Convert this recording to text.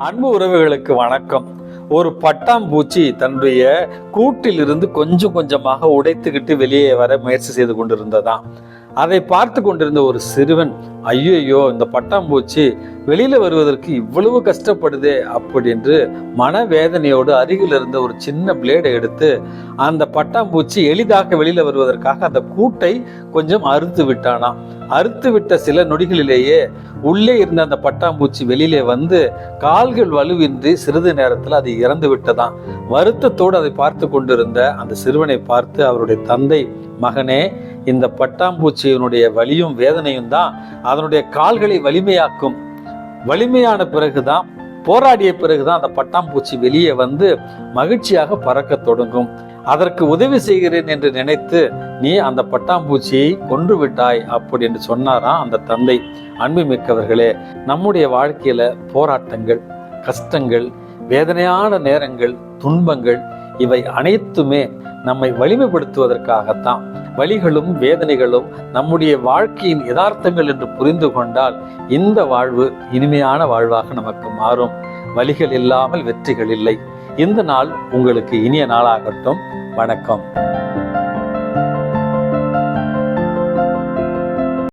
அன்பு உறவுகளுக்கு வணக்கம். ஒரு பட்டாம்பூச்சி தன்னுடைய கூட்டில் இருந்து கொஞ்சம் கொஞ்சமாக உடைத்துக்கிட்டு வெளியே வர முயற்சி செய்து கொண்டிருந்ததாம். அதை பார்த்து கொண்டிருந்த ஒரு சிறுவன், ஐயோ இந்த பட்டாம்பூச்சி வெளியில வருவதற்கு இவ்வளவு கஷ்டப்படுதே அப்படின்னு மனவேதனையோடு அருகில் இருந்த ஒரு சின்ன பிளேடை எடுத்து அந்த பட்டாம்பூச்சி எளிதாக வெளியில வருவதற்காக அந்த கூட்டை கொஞ்சம் அறுத்து விட்டானாம். அறுத்து விட்ட சில நொடிகளிலேயே உள்ளே இருந்த அந்த பட்டாம்பூச்சி வெளியிலே வந்து கால்கள் வலுவின்றி சிறிது நேரத்தில் அது இறந்து விட்டதாம். வருத்தத்தோடு அதை பார்த்து கொண்டிருந்த அந்த சிறுவனை பார்த்து அவருடைய தந்தை, மகனே, இந்த பட்டாம்பூச்சியினுடைய வலியும் வேதனையும் தான் அதனுடைய கால்களை வலிமையாக்கும். வலிமையான பிறகுதான், போராடிய பிறகுதான் அந்த பட்டாம்பூச்சி வெளியே வந்து மகிழ்ச்சியாக பறக்க தொடங்கும். அதற்கு உதவி செய்கிறேன் என்று நினைத்து நீ அந்த பட்டாம்பூச்சியை கொன்று விட்டாய் அப்படின்னு சொன்னாராம் அந்த தந்தை. அன்பு மிக்கவர்களே, நம்முடைய வாழ்க்கையில போராட்டங்கள், கஷ்டங்கள், வேதனையான நேரங்கள், துன்பங்கள், இவை அனைத்துமே நம்மை வலிமைப்படுத்துவதற்காகத்தான். வலிகளும் வேதனைகளும் நம்முடைய வாழ்க்கையின் யதார்த்தங்கள் என்று புரிந்து கொண்டால் இந்த வாழ்வு இனிமையான வாழ்வாக நமக்கு மாறும். வலிகள் இல்லாமல் வெற்றிகள் இல்லை. இந்த நாள் உங்களுக்கு இனிய நாளாகட்டும். வணக்கம்.